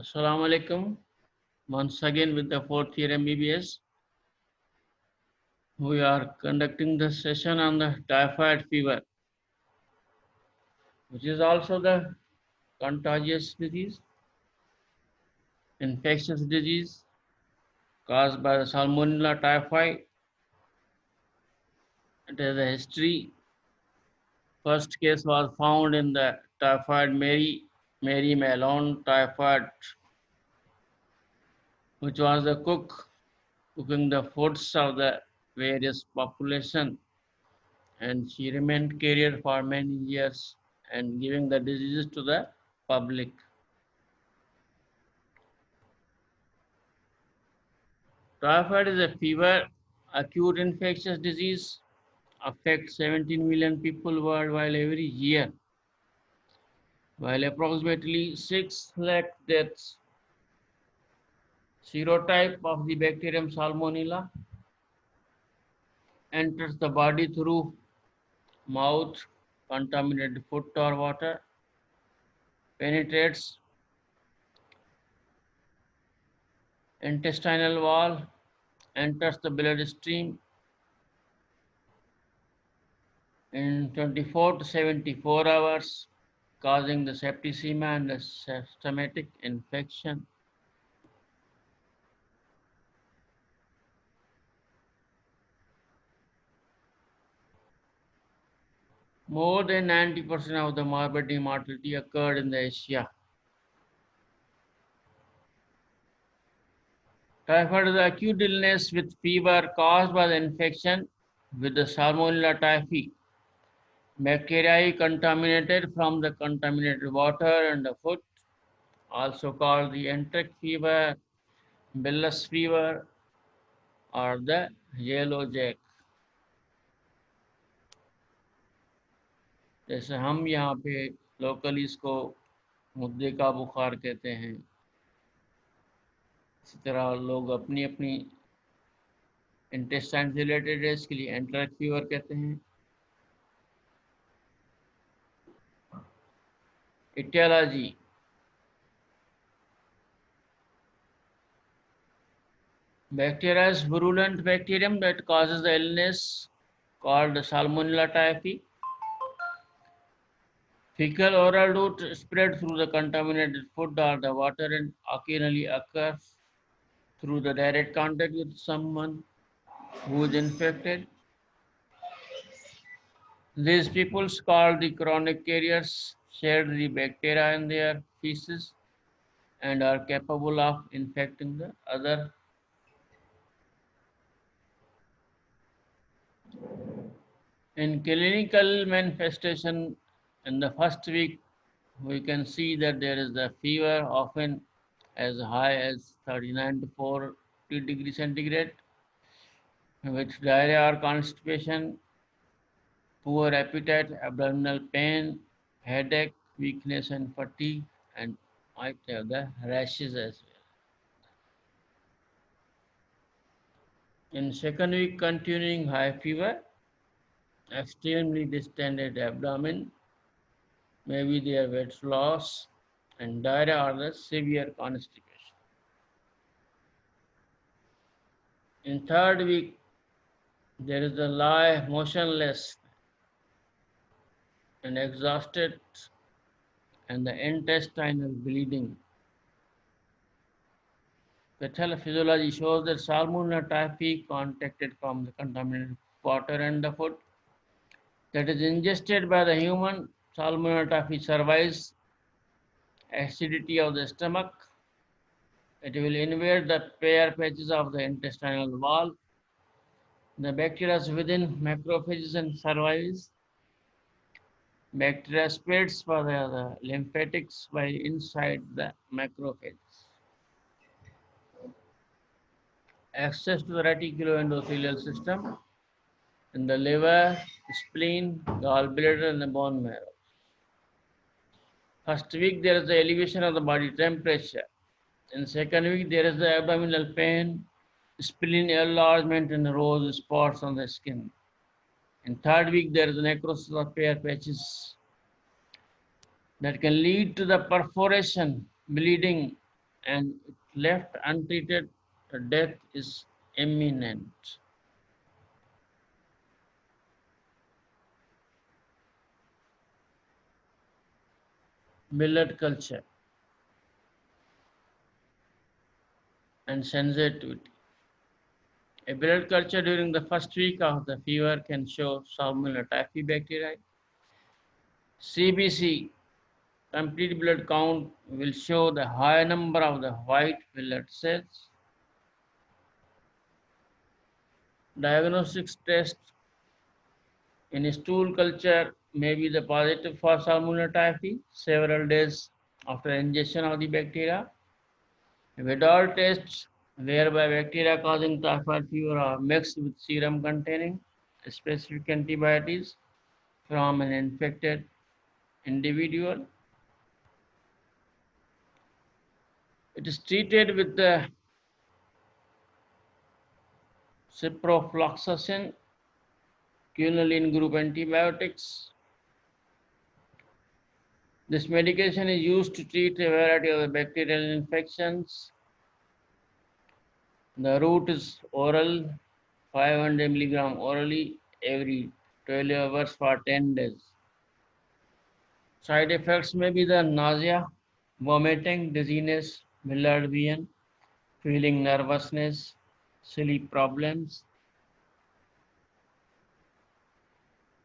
Assalamu alaikum. Once again with the fourth year MBBS, we are conducting the session on the typhoid fever, which is also the contagious disease, infectious disease caused by the Salmonella typhi. It has a history. First case was found in the typhoid Mary Malone typhoid, which was the cook cooking the foods of the various population, and she remained carrier for many years and giving the diseases to the public. Typhoid is a fever, acute infectious disease, affects 17 million people worldwide every year, while approximately 6 lakh deaths. Serotype of the bacterium Salmonella enters the body through mouth, contaminated food or water, penetrates intestinal wall, enters the bloodstream in 24 to 74 hours, causing the septicemia and the systematic infection. More than 90% of the morbidity mortality occurred in the Asia. Typhoid is an acute illness with fever caused by the infection with the Salmonella typhi. Bacteria contaminated from the contaminated water and the food, also called the enteric fever, Billus fever, or the yellow jack. जैसे हम यहाँ पे locally इसको मुद्दे का बुखार कहते हैं, इसी तरह लोग अपनी अपनी इंटेस्टाइन से रिलेटेड है इसके लिए एंटरिक फीवर कहते हैं. Etiology. Bacteria is virulent bacterium that causes the illness called Salmonella typhi. Fecal oral route spread through the contaminated food or the water and occasionally occurs through the direct contact with someone who is infected. These people called the chronic carriers share the bacteria in their feces and are capable of infecting the other. In clinical manifestation, in the first week, we can see that there is the fever, often as high as 39 to 40 degrees centigrade, with diarrhea or constipation, poor appetite, abdominal pain, headache, weakness and fatigue, and might have the rashes as well. In second week, continuing high fever, extremely distended abdomen, maybe there weight loss, and diarrhea or the severe constipation. In third week, there is the lie motionless and exhausted and the intestinal bleeding. Pathophysiology shows that Salmonella typhi contacted from the contaminated water and the food that is ingested by the human. Salmonella typhi survives acidity of the stomach. It will invade the pair patches of the intestinal wall. The bacteria within macrophages and survives. Bacteria spreads for the lymphatics by inside the macrophages. Access to the reticuloendothelial system in the liver, spleen, gallbladder, and the bone marrow. First week, there is the elevation of the body temperature. In second week, there is the abdominal pain, spleen enlargement, and rose spots on the skin. In third week, there is the necrosis of pair patches that can lead to the perforation, bleeding, and if left untreated, the death is imminent. Millet culture and sensitivity. A blood culture during the first week of the fever can show Salmonella typhi bacteria. CBC, complete blood count, will show the high number of the white blood cells. Diagnostics test in stool culture may be the positive for Salmonella typhi several days after ingestion of the bacteria. Vidal tests whereby bacteria causing typhoid fever are mixed with serum containing specific antibiotics from an infected individual. It is treated with the ciprofloxacin, quinoline group antibiotics. This medication is used to treat a variety of the bacterial infections. The route is oral, 500 milligram orally every 12 hours for 10 days. Side effects may be the nausea, vomiting, dizziness, mild vision, feeling nervousness, sleep problems.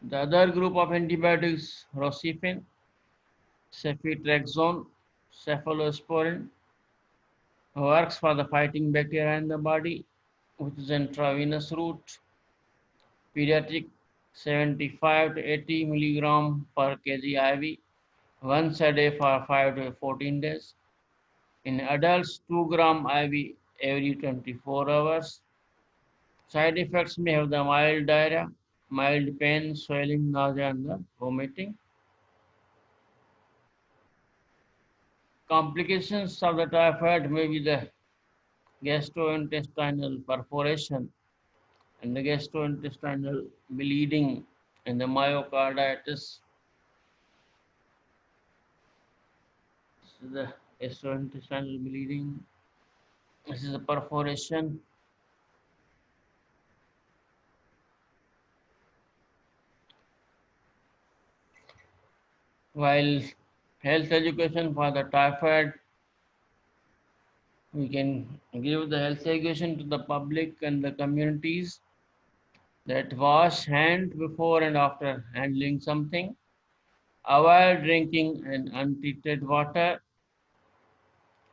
The other group of antibiotics, rocephin, ceftriaxone, cephalosporin, works for the fighting bacteria in the body, which is intravenous route. Pediatric 75 to 80 milligram per kg IV once a day for 5 to 14 days. In adults, 2 gram IV every 24 hours. Side effects may have the mild diarrhea, mild pain, swelling, nausea, and the vomiting. Complications of the typhoid may be the gastrointestinal perforation and the gastrointestinal bleeding and the myocarditis. This is the gastrointestinal bleeding. This is a perforation. While health education for the typhoid, we can give the health education to the public and the communities that wash hand before and after handling something, avoid drinking and untreated water,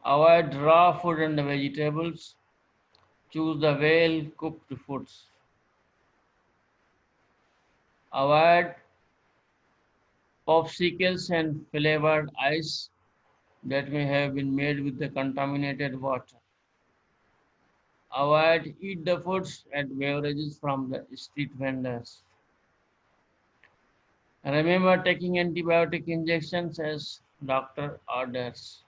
avoid raw food and vegetables, choose the well cooked foods, avoid popsicles and flavored ice that may have been made with the contaminated water. Avoid eat the foods and beverages from the street vendors. Remember taking antibiotic injections as doctor orders.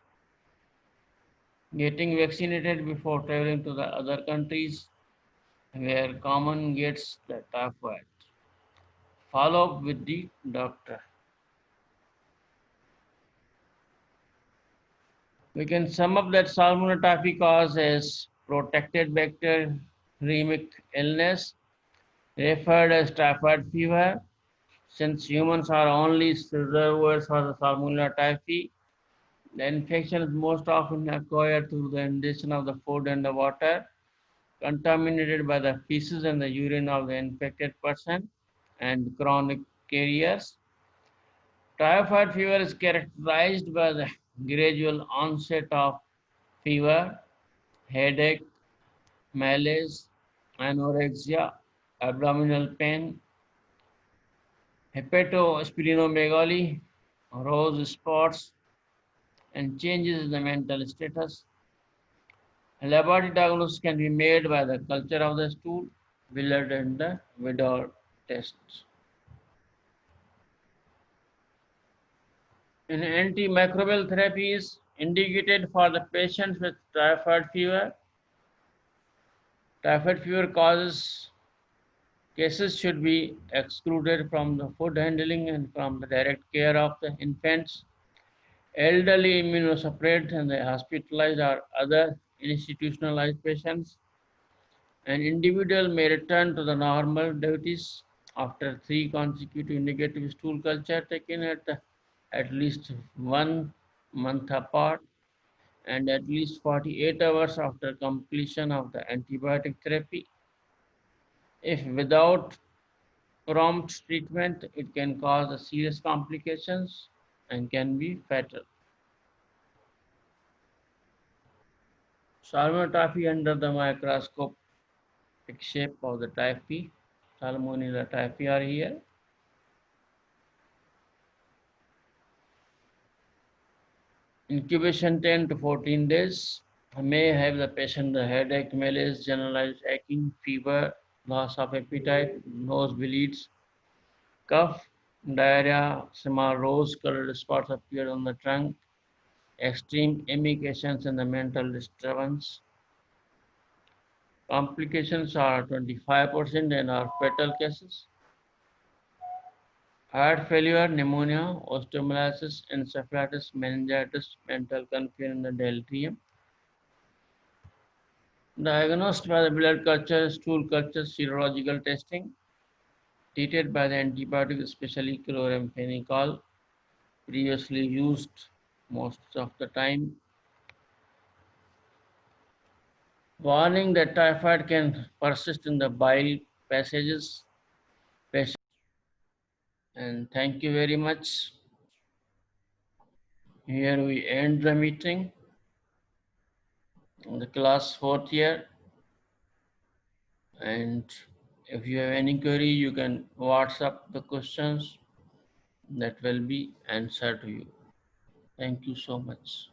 Getting vaccinated before traveling to the other countries where common gets the typhoid. Follow up with the doctor. We can sum up that Salmonella typhi causes protected bacteremic illness referred as typhoid fever. Since humans are only reservoirs for the Salmonella typhi, the infection is most often acquired through the ingestion of the food and the water contaminated by the feces and the urine of the infected person and chronic carriers. Typhoid fever is characterized by the gradual onset of fever, headache, malaise, anorexia, abdominal pain, hepatosplenomegaly, rose spots, and changes in the mental status. A laboratory diagnosis can be made by the culture of the stool, blood, and the Vidal tests. An antimicrobial therapy is indicated for the patients with typhoid fever. Typhoid fever causes cases should be excluded from the food handling and from the direct care of the infants. elderly immunosuppressed and the hospitalized or other institutionalized patients. An individual may return to the normal duties after 3 consecutive negative stool culture taken at least 1 month apart and at least 48 hours after completion of the antibiotic therapy. If without prompt treatment, it can cause serious complications and can be fatal. Salmonotrophy under the microscopic shape of the typhi, Salmonella typhi are here. Incubation 10 to 14 days. May have the patient the headache, malaise, generalized aching, fever, loss of appetite, nose bleeds, cough, diarrhea, small rose-colored spots appear on the trunk, extreme emigrations and the mental disturbance. Complications are 25% and are fatal cases. Heart failure, pneumonia, osteomyelitis, encephalitis, meningitis, mental confusion, and delirium. Diagnosed by the blood culture, stool culture, serological testing. Treated by the antibiotic, especially chloramphenicol, previously used most of the time. Warning that typhoid can persist in the bile passages. And thank you very much. Here we end the meeting. The class 4th year. And if you have any query, you can WhatsApp the questions that will be answered to you. Thank you so much.